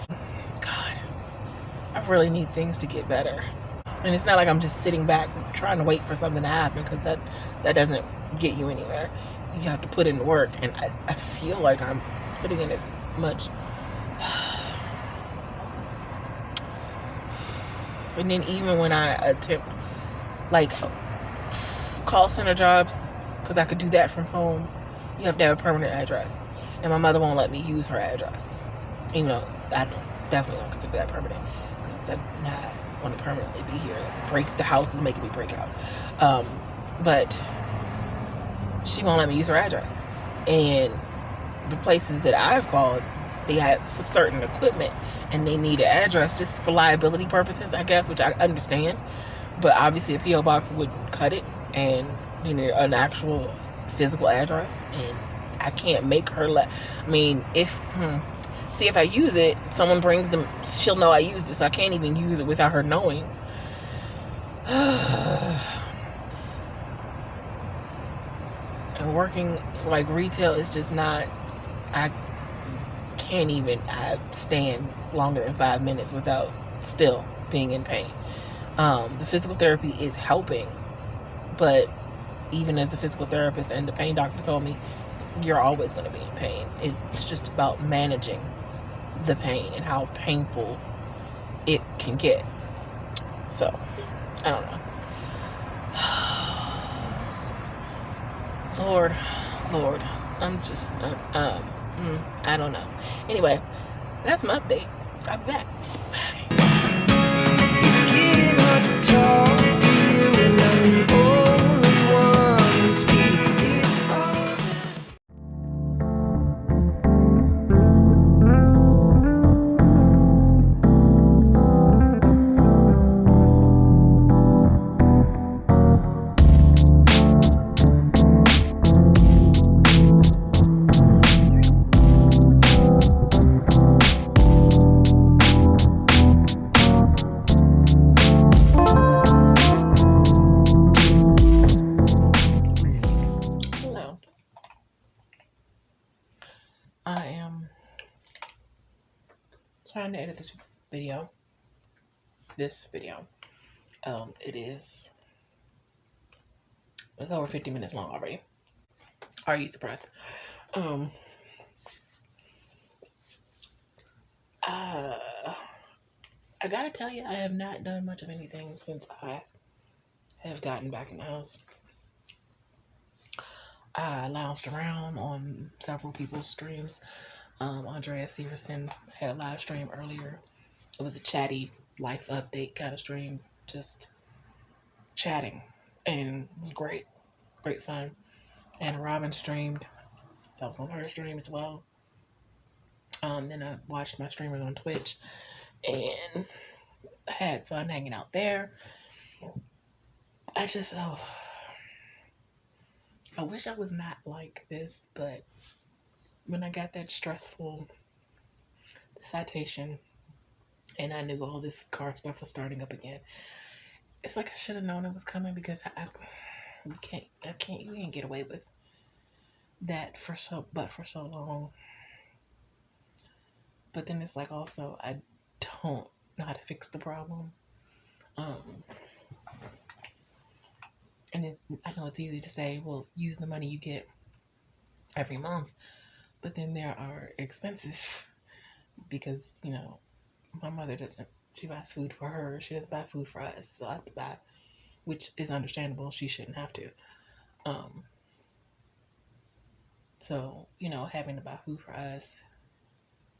God, I really need things to get better. And it's not like I'm just sitting back trying to wait for something to happen, because that doesn't get you anywhere. You have to put in the work, and I feel like I'm putting in as much. And then even when I attempt like call center jobs, because I could do that from home, you have to have a permanent address, and my mother won't let me use her address, even though I definitely don't consider that permanent. I said, nah, I want to permanently be here. The house is making me break out. But she won't let me use her address. And the places that I've called, they had some certain equipment, and they need an address just for liability purposes, I guess, which I understand. But obviously a P.O. box wouldn't cut it, and you need an actual physical address, and I can't make her if I use it, someone brings them, she'll know I used it, so I can't even use it without her knowing. And working like retail is just not, I can't even stand longer than 5 minutes without still being in pain. The physical therapy is helping, but even as the physical therapist and the pain doctor told me, you're always going to be in pain. It's just about managing the pain and how painful it can get. So, I don't know. Lord, I'm just, I don't know. Anyway, that's my update. I'll be back. It's getting hard to talk to you, and I'm the only one who speaks. It's all Hello. I am trying to edit this video. It's over 50 minutes long already. Are you surprised? I gotta tell you, I have not done much of anything since I have gotten back in the house. I lounged around on several people's streams. Andrea Severson had a live stream earlier. It was a chatty life update kind of stream, just chatting, and it was great fun. And Robin streamed, so I was on her stream as well. Then I watched my streamers on Twitch and had fun hanging out there. I wish I was not like this, but when I got that stressful citation and I knew all this car stuff was starting up again, it's like I should have known it was coming, because you can't get away with that for so long. But then it's like, also, I don't know how to fix the problem. And I know it's easy to say, well, use the money you get every month, but then there are expenses, because, my mother she buys food for her, she doesn't buy food for us, so I have to buy, which is understandable, she shouldn't have to. So, having to buy food for us,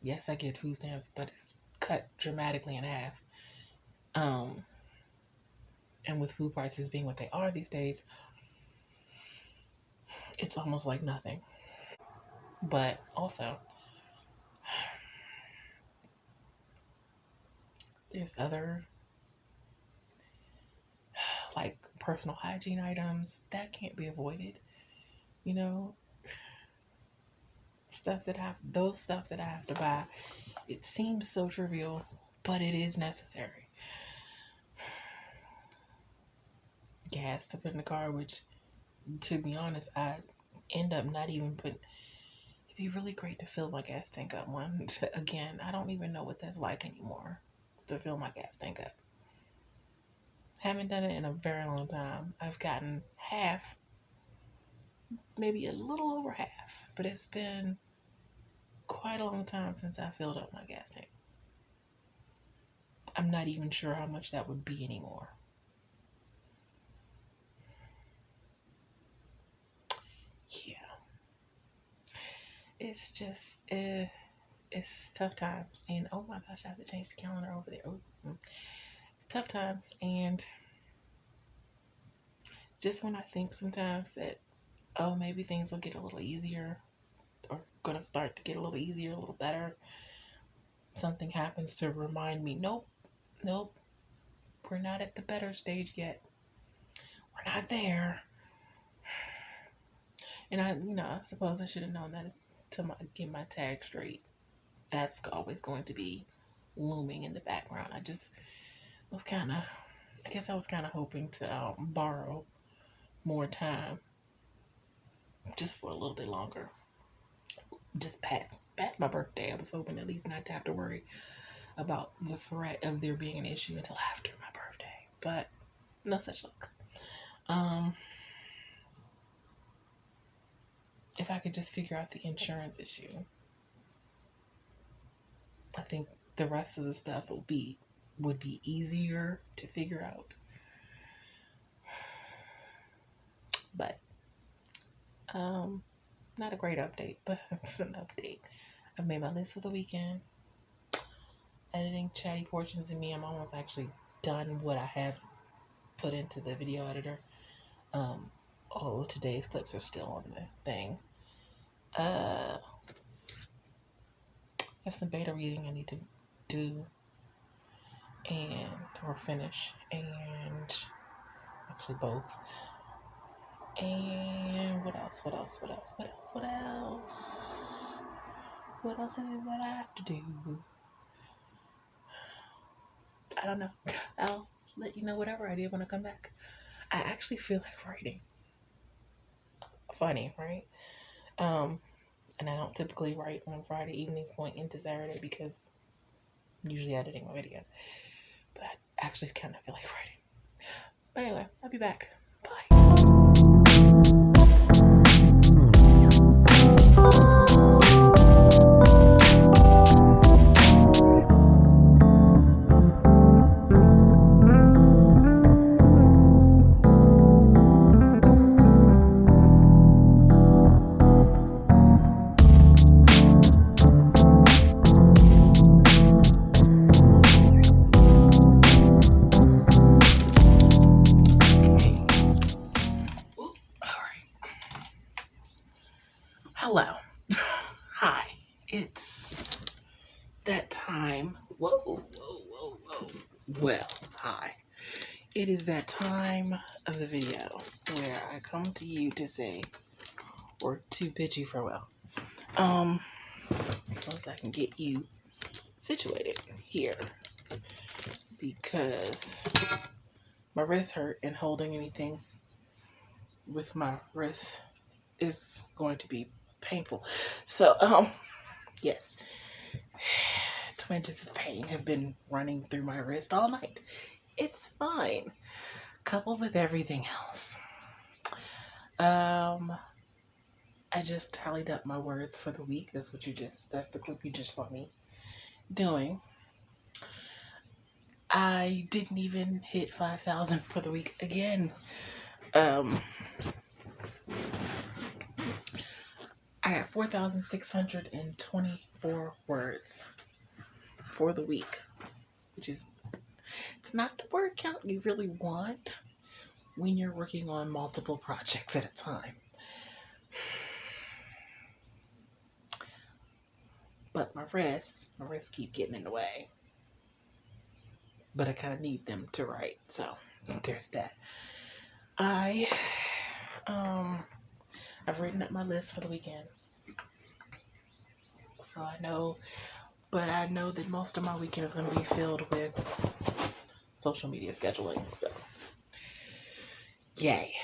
yes, I get food stamps, but it's cut dramatically in half. And with food prices being what they are these days, it's almost like nothing. But also, there's other, like, personal hygiene items that can't be avoided. Stuff that I have to buy. It seems so trivial, but it is necessary. Gas to put in the car, which, to be honest, I end up not even putting. It'd be really great to fill my gas tank up. Again, I don't even know what that's like anymore, to fill my gas tank up. Haven't done it in a very long time. I've gotten half, maybe a little over half, but it's been quite a long time since I filled up my gas tank. I'm not even sure how much that would be anymore. Yeah. It's just, it's tough times. And oh my gosh, I have to change the calendar over there. It's tough times. And just when I think sometimes that, oh, maybe things will get a little easier or going to start to get a little easier, a little better, something happens to remind me, nope, we're not at the better stage yet. We're not there. And I suppose I should have known that to get my tag straight. That's always going to be looming in the background. I guess I was kind of hoping to borrow more time, just for a little bit longer. Just past my birthday. I was hoping at least not to have to worry about the threat of there being an issue until after my birthday. But no such luck. If I could just figure out the insurance issue, I think the rest of the stuff would be easier to figure out. But not a great update, but it's an update. I've made my list for the weekend. Editing chatty portions of me. I'm almost actually done what I have put into the video editor. Today's clips are still on the thing. I have some beta reading I need to do or finish, and actually both. And what else? What else is it that I have to do? I don't know. I'll let you know whatever I do when I come back. I actually feel like writing. Funny, right? And I don't typically write on Friday evenings going into Saturday because I'm usually editing my video. But I actually kind of feel like writing. But anyway, I'll be back. Bye. Hello. Hi. It's that time. Whoa. Well, hi. It is that time of the video where I come to you to say, or to bid you farewell. As long as I can get you situated here. Because my wrist hurt, and holding anything with my wrist is going to be painful. So, yes. Twinges of pain have been running through my wrist all night. It's fine. Coupled with everything else. I just tallied up my words for the week. That's the clip you just saw me doing. I didn't even hit 5,000 for the week again. I got 4,624 words for the week, which is, it's not the word count you really want when you're working on multiple projects at a time. But my wrists keep getting in the way. But I kind of need them to write, so there's that. I've written up my list for the weekend. So I know that most of my weekend is going to be filled with social media scheduling, so yay.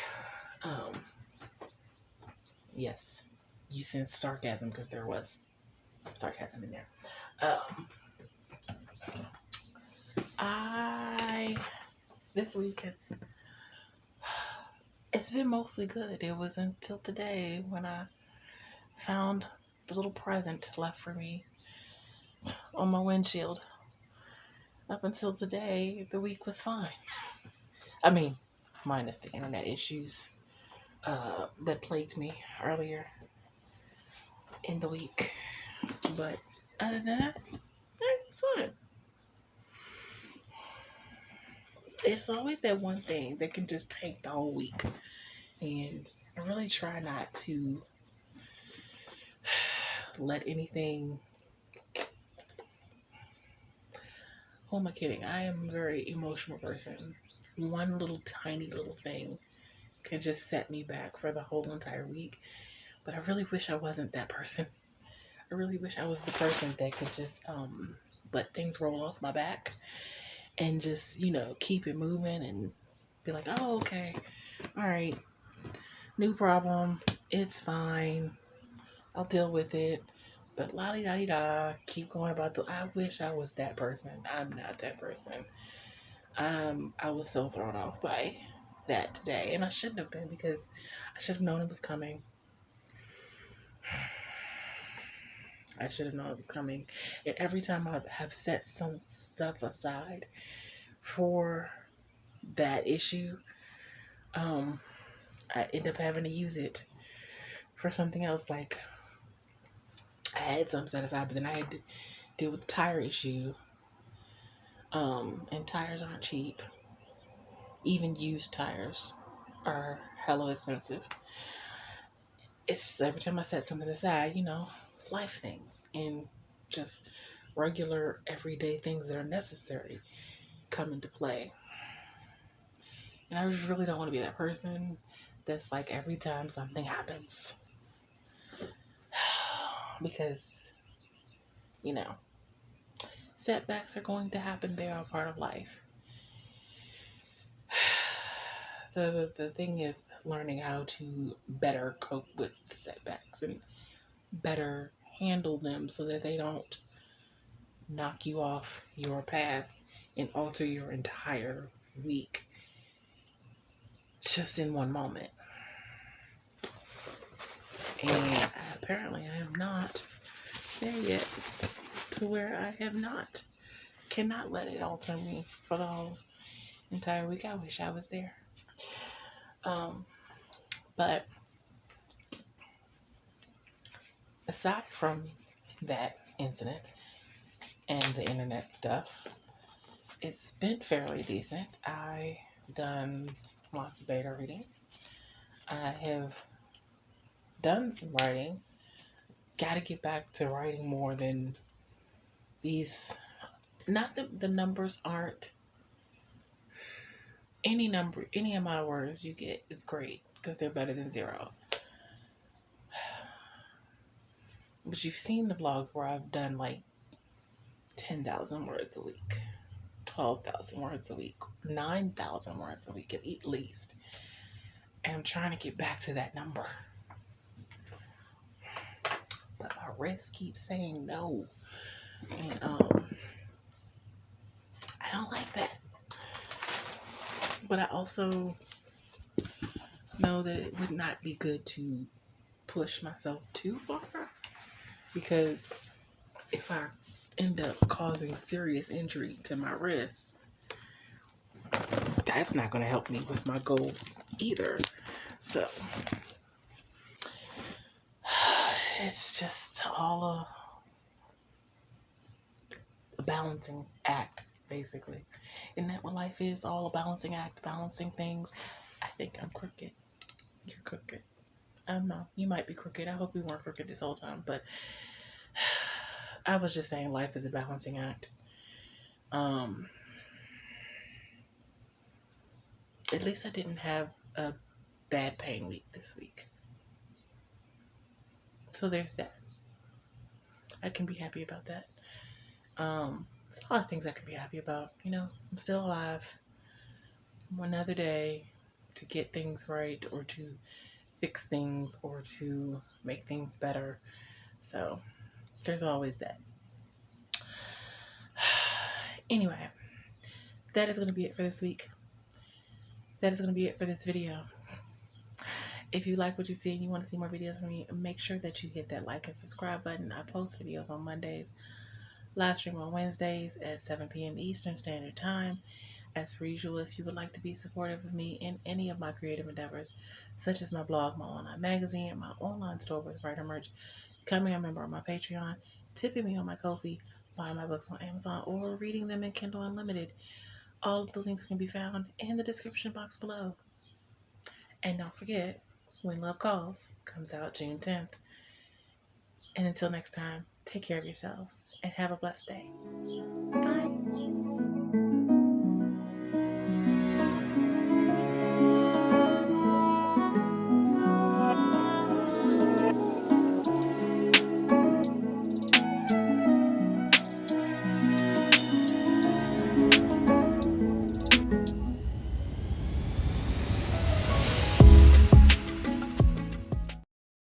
Yes, you sense sarcasm because there was sarcasm in there. this week it's been mostly good. It was until today when I found the little present left for me on my windshield. Up until today, the week was fine. I mean, minus the internet issues that plagued me earlier in the week. But other than that, it's fine. It's always that one thing that can just take the whole week. And I really try not to let anything... Who am I kidding? I am a very emotional person. One little tiny little thing can just set me back for the whole entire week. But I really wish I wasn't that person. I really wish I was the person that could just let things roll off my back and just, keep it moving and be like, oh, okay, all right, new problem, it's fine, I'll deal with it. But la-di-da-di-da, keep going about I wish I was that person. I'm not that person. I was so thrown off by that today, and I shouldn't have been, because I should have known it was coming. I should have known it was coming. And every time I have set some stuff aside for that issue, I end up having to use it for something else. Like, I had some set aside, but then I had to deal with the tire issue. And tires aren't cheap. Even used tires are hella expensive. It's every time I set something aside, life things and just regular everyday things that are necessary come into play. And I just really don't want to be that person that's like, every time something happens, because setbacks are going to happen. They are a part of life. The thing is learning how to better cope with the setbacks and better handle them so that they don't knock you off your path and alter your entire week just in one moment. And apparently I am not there yet, to where I cannot let it alter me for the whole entire week. I wish I was there. But aside from that incident and the internet stuff, it's been fairly decent. I done lots of beta reading. I have done some writing. Got to get back to writing more than these. Not that the numbers aren't. Any amount of words you get is great, because they're better than 0. But you've seen the vlogs where I've done like 10,000 words a week, 12,000 words a week, 9,000 words a week at least. And I'm trying to get back to that number. But my wrist keeps saying no. And I don't like that. But I also know that it would not be good to push myself too far, because if I end up causing serious injury to my wrist, that's not going to help me with my goal either. So it's just all a balancing act, basically. Isn't that what life is? All a balancing act, balancing things. I think I'm crooked. You're crooked. No, you might be crooked. I hope we weren't crooked this whole time, but I was just saying life is a balancing act. At least I didn't have a bad pain week this week. So there's that. I can be happy about that. There's a lot of things I can be happy about. I'm still alive. Another day to get things right, or to fix things, or to make things better. So there's always that. Anyway, that is going to be it for this week. that is going to be it for this video. If you like what you see and you want to see more videos from me, make sure that you hit that like and subscribe button. I post videos on Mondays, live stream on Wednesdays at 7 p.m. Eastern Standard Time. As per usual, if you would like to be supportive of me in any of my creative endeavors, such as my blog, my online magazine, my online store with writer merch, becoming a member on my Patreon, tipping me on my Ko-fi, buying my books on Amazon, or reading them in Kindle Unlimited, all of those links can be found in the description box below. And don't forget, When Love Calls comes out June 10th. And until next time, take care of yourselves and have a blessed day. Bye.